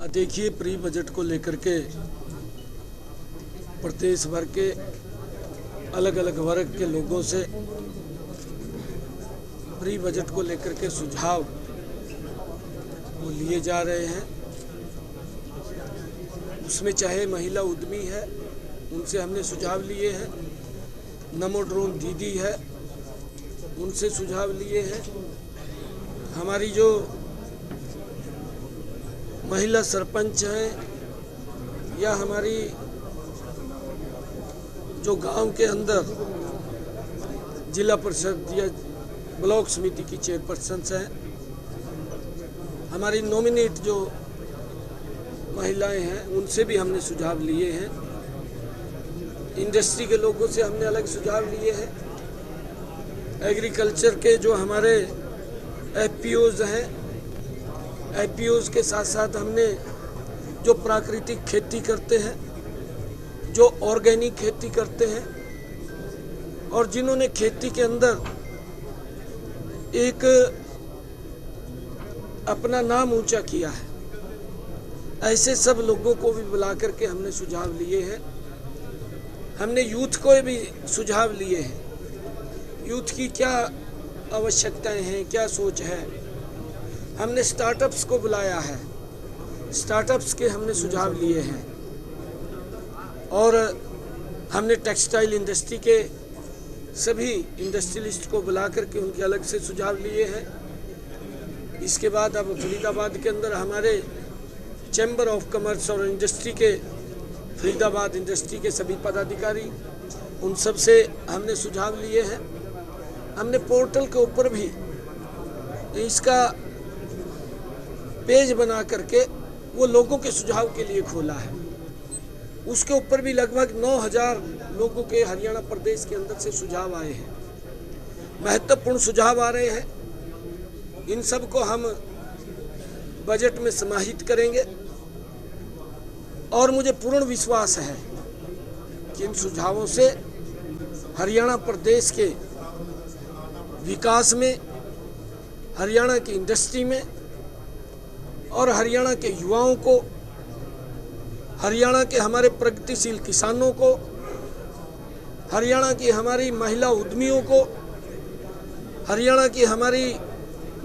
देखिए, pre budget को लेकर के प्रदेश भर के अलग अलग वर्ग के लोगों से प्री बजट को लेकर के सुझाव वो लिए जा रहे हैं। उसमें चाहे महिला उद्यमी है, उनसे हमने सुझाव लिए हैं, नमो ड्रोन दीदी है, उनसे सुझाव लिए हैं, हमारी जो महिला सरपंच हैं या हमारी जो गांव के अंदर जिला परिषद या ब्लॉक समिति की चेयरपर्सन हैं, हमारी नॉमिनेट जो महिलाएं हैं, उनसे भी हमने सुझाव लिए हैं। इंडस्ट्री के लोगों से हमने अलग सुझाव लिए हैं। एग्रीकल्चर के जो हमारे एफपीओज हैं, एफपीओज के साथ साथ हमने जो प्राकृतिक खेती करते हैं, जो ऑर्गेनिक खेती करते हैं और जिन्होंने खेती के अंदर एक अपना नाम ऊंचा किया है, ऐसे सब लोगों को भी बुला करके हमने सुझाव लिए हैं। हमने यूथ को भी सुझाव लिए हैं, यूथ की क्या आवश्यकताएं हैं, क्या सोच है। हमने स्टार्टअप्स को बुलाया है, स्टार्टअप्स के हमने सुझाव लिए हैं और हमने टेक्सटाइल इंडस्ट्री के सभी इंडस्ट्रियलिस्ट को बुला करके उनके अलग से सुझाव लिए हैं। इसके बाद अब फरीदाबाद के अंदर हमारे चैम्बर ऑफ कॉमर्स और इंडस्ट्री के फरीदाबाद इंडस्ट्री के सभी पदाधिकारी, उन सब से हमने सुझाव लिए हैं। हमने पोर्टल के ऊपर भी इसका पेज बना करके वो लोगों के सुझाव के लिए खोला है। उसके ऊपर भी लगभग 9000 लोगों के हरियाणा प्रदेश के अंदर से सुझाव आए हैं, महत्वपूर्ण सुझाव आ रहे हैं। इन सब को हम बजट में समाहित करेंगे और मुझे पूर्ण विश्वास है कि इन सुझावों से हरियाणा प्रदेश के विकास में, हरियाणा की इंडस्ट्री में और हरियाणा के युवाओं को, हरियाणा के हमारे प्रगतिशील किसानों को, हरियाणा की हमारी महिला उद्यमियों को, हरियाणा की हमारी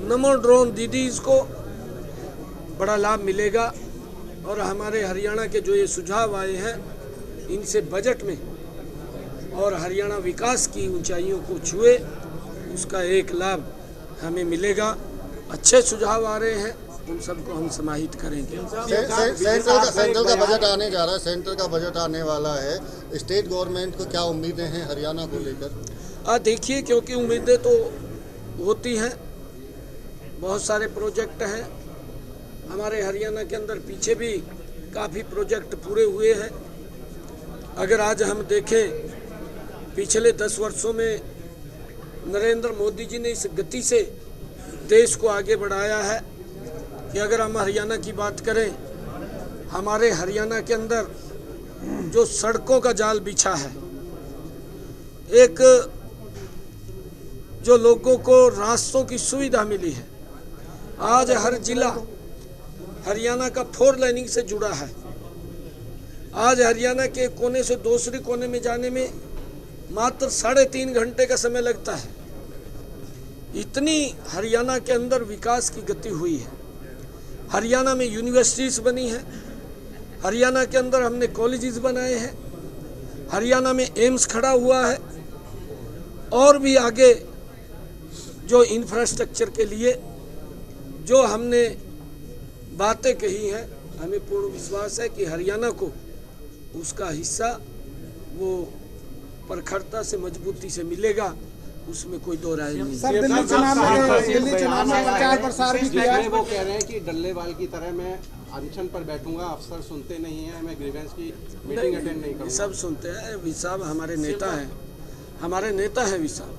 नमो ड्रोन दीदीज को बड़ा लाभ मिलेगा। और हमारे हरियाणा के जो ये सुझाव आए हैं, इनसे बजट में और हरियाणा विकास की ऊंचाइयों को छुए, उसका एक लाभ हमें मिलेगा। अच्छे सुझाव आ रहे हैं, उन सबको हम समाहित करेंगे। सेंट्रल का बजट आने जा रहा है, सेंट्रल का बजट आने वाला है, स्टेट गवर्नमेंट को क्या उम्मीदें हैं हरियाणा को लेकर? देखिए, क्योंकि उम्मीदें तो होती हैं, बहुत सारे प्रोजेक्ट हैं हमारे हरियाणा के अंदर, पीछे भी काफ़ी प्रोजेक्ट पूरे हुए हैं। अगर आज हम देखें, पिछले 10 वर्षों में नरेंद्र मोदी जी ने इस गति से देश को आगे बढ़ाया है कि अगर हम हरियाणा की बात करें, हमारे हरियाणा के अंदर जो सड़कों का जाल बिछा है, एक जो लोगों को रास्तों की सुविधा मिली है, आज हर जिला हरियाणा का 4 लाइनिंग से जुड़ा है। आज हरियाणा के कोने से दूसरे कोने में जाने में मात्र 3.5 घंटे का समय लगता है। इतनी हरियाणा के अंदर विकास की गति हुई है। हरियाणा में यूनिवर्सिटीज बनी है, हरियाणा के अंदर हमने कॉलेजेस बनाए हैं, हरियाणा में एम्स खड़ा हुआ है और भी आगे जो इंफ्रास्ट्रक्चर के लिए जो हमने बातें कही हैं, हमें पूर्ण विश्वास है कि हरियाणा को उसका हिस्सा वो प्रखरता से, मजबूती से मिलेगा, उसमें कोई दो राय नहीं। सर, दिल्ली चुनाव में प्रचार प्रसार भी किया। वो कह रहे हैं कि डल्लेवाल की तरह मैं अनशन पर बैठूंगा, अफसर सुनते नहीं हैं, मैं ग्रीवेंस की मीटिंग अटेंड नहीं करूंगा। सब सुनते हैं, विसाब हमारे नेता हैं, हमारे नेता हैं विसाब।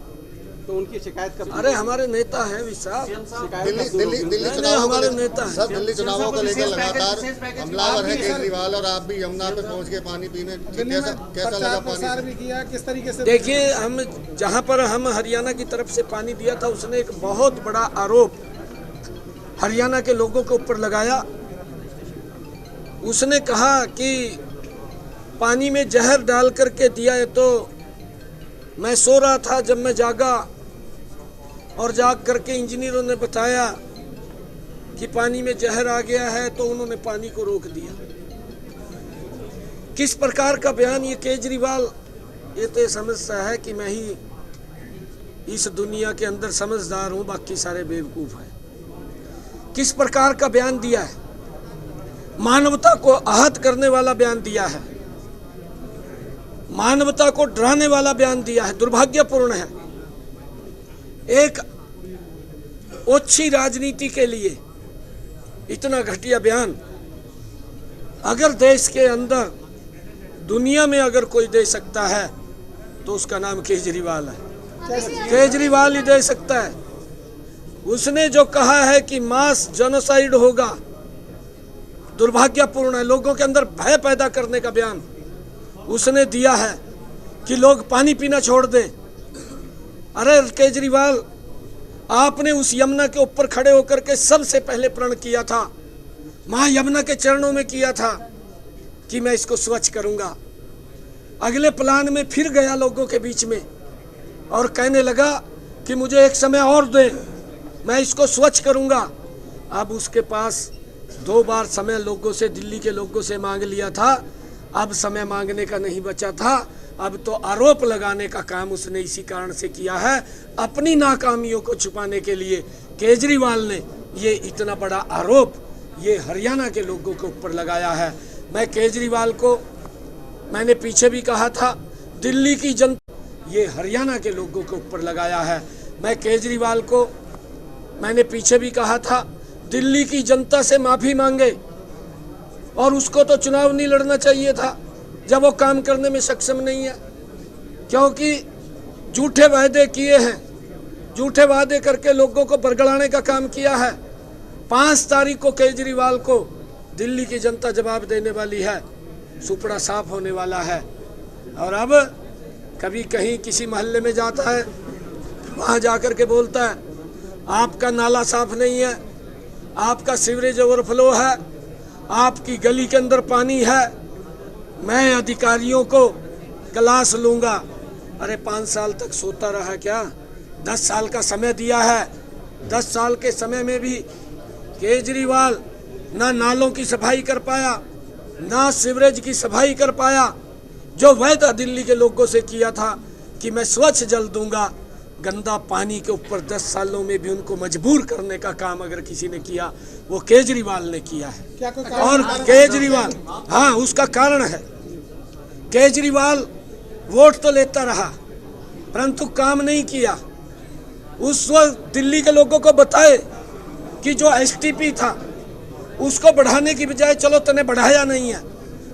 तो उनकी शिकायत कब? अरे हमारे नेता हैं विसाब, दिल्ली हमारे नेता हैं। सब दिल्ली चुनावों को लेकर लगातार हमलावर है केजरीवाल, और आप भी यमुना पे पहुंच के पानी पीने, कैसा लगा पानी भी किया, किस तरीके से? देखिए, हम जहां पर हम हरियाणा की तरफ से पानी दिया था, उसने एक बहुत बड़ा आरोप हरियाणा के लोगों के ऊपर लगाया उसने कहा कि पानी में जहर डाल करके दिया है, तो मैं सो रहा था, जब मैं जागा और जाग करके इंजीनियरों ने बताया कि पानी में जहर आ गया है, तो उन्होंने पानी को रोक दिया। किस प्रकार का बयान ये केजरीवाल, ये तो समझता है कि मैं ही इस दुनिया के अंदर समझदार हूं, बाकी सारे बेवकूफ हैं। किस प्रकार का बयान दिया है, मानवता को आहत करने वाला बयान दिया है, मानवता को डराने वाला बयान दिया है। दुर्भाग्यपूर्ण है, एक ओछी राजनीति के लिए इतना घटिया बयान अगर देश के अंदर, दुनिया में अगर कोई दे सकता है तो उसका नाम केजरीवाल है। केजरीवाल ही दे सकता है। उसने जो कहा है कि मास जेनोसाइड होगा, दुर्भाग्यपूर्ण है। लोगों के अंदर भय पैदा करने का बयान उसने दिया है कि लोग पानी पीना छोड़ दें। अरे केजरीवाल, आपने उस यमुना के ऊपर खड़े होकर के सबसे पहले प्रण किया था, मां यमुना के चरणों में किया था कि मैं इसको स्वच्छ करूंगा। अगले प्लान में फिर गया लोगों के बीच में और कहने लगा कि मुझे एक समय और दे, मैं इसको स्वच्छ करूंगा। अब उसके पास 2 बार समय लोगों से, दिल्ली के लोगों से मांग लिया था, अब समय मांगने का नहीं बचा था। अब तो आरोप लगाने का काम उसने इसी कारण से किया है, अपनी नाकामियों को छुपाने के लिए। केजरीवाल ने ये इतना बड़ा आरोप ये हरियाणा के लोगों के ऊपर लगाया है। मैं केजरीवाल को, मैंने पीछे भी कहा था, दिल्ली की जनता, ये हरियाणा के लोगों के ऊपर लगाया है। मैं केजरीवाल को, मैंने पीछे भी कहा था, दिल्ली की जनता से माफी मांगे, और उसको तो चुनाव नहीं लड़ना चाहिए था जब वो काम करने में सक्षम नहीं है, क्योंकि झूठे वायदे किए हैं, झूठे वादे करके लोगों को बरगलाने का काम किया है। 5 तारीख को केजरीवाल को दिल्ली की जनता जवाब देने वाली है, सुपड़ा साफ होने वाला है। और अब कभी कहीं किसी मोहल्ले में जाता है, वहाँ जाकर के बोलता है आपका नाला साफ नहीं है, आपका सीवरेज ओवरफ्लो है, आपकी गली के अंदर पानी है, मैं अधिकारियों को क्लास लूँगा। अरे 5 साल तक सोता रहा क्या? 10 साल का समय दिया है। 10 साल के समय में भी केजरीवाल ना नालों की सफाई कर पाया, ना सीवरेज की सफाई कर पाया। जो वायदा दिल्ली के लोगों से किया था कि मैं स्वच्छ जल दूंगा, गंदा पानी के ऊपर 10 सालों में भी उनको मजबूर करने का काम अगर किसी ने किया, वो केजरीवाल ने किया है। और केजरीवाल, हाँ, उसका कारण है, केजरीवाल वोट तो लेता रहा परंतु काम नहीं किया। उस वक्त दिल्ली के लोगों को बताए कि जो एसटीपी था उसको बढ़ाने की बजाय, चलो तने बढ़ाया नहीं है,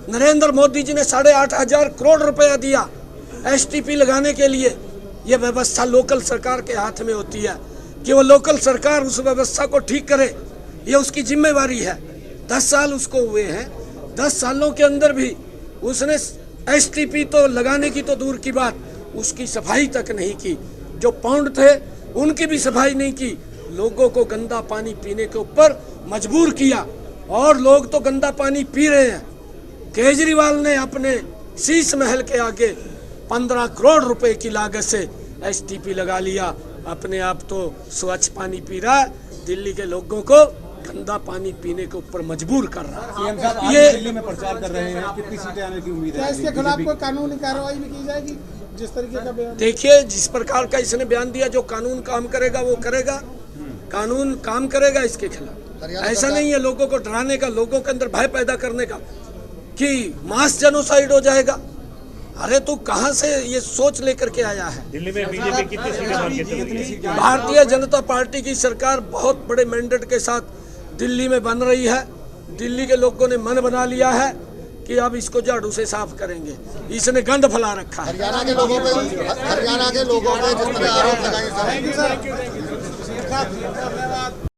नरेंद्र मोदी जी ने 8,500 करोड़ रुपया दिया एसटीपी लगाने के लिए। ये व्यवस्था लोकल सरकार के हाथ में होती है कि वो लोकल सरकार उस व्यवस्था को ठीक करे, ये उसकी जिम्मेवारी है। 10 साल उसको हुए हैं, 10 सालों के अंदर भी उसने एसटीपी तो लगाने की तो दूर की बात, उसकी सफाई तक नहीं की। जो पौंड थे उनकी भी सफाई नहीं की, लोगों को गंदा पानी पीने के ऊपर मजबूर किया और लोग तो गंदा पानी पी रहे हैं। केजरीवाल ने अपने शीश महल के आगे 15 करोड़ रुपए की लागत से एसटीपी लगा लिया, अपने आप तो स्वच्छ पानी पी रहा है, दिल्ली के लोगों को गंदा पानी पीने के ऊपर मजबूर कर रहा है। ये दिल्ली में प्रचार कर रहे हैं, कितनी सीटें आने की उम्मीद है? क्या इसके खिलाफ कोई कानूनी कार्रवाई भी की जाएगी? जिस तरीके का बयान, देखिए, जिस प्रकार का इसने बयान दिया, जो कानून काम करेगा वो करेगा, कानून काम करेगा इसके खिलाफ। ऐसा नहीं है लोगों को डराने का, लोगों के अंदर भय पैदा करने का कि मास जेनोसाइड हो जाएगा। अरे तू कहां से ये सोच लेकर के आया है? दिल्ली में बीजेपी कितनी सीटें? भारतीय जनता पार्टी की सरकार बहुत बड़े मैंडेट के साथ दिल्ली में बन रही है। दिल्ली के लोगों ने मन बना लिया है कि अब इसको झाड़ू से साफ करेंगे, इसने गंद फैला रखा है। हरियाणा के लोगों पे जिस तरह आरोप लगाए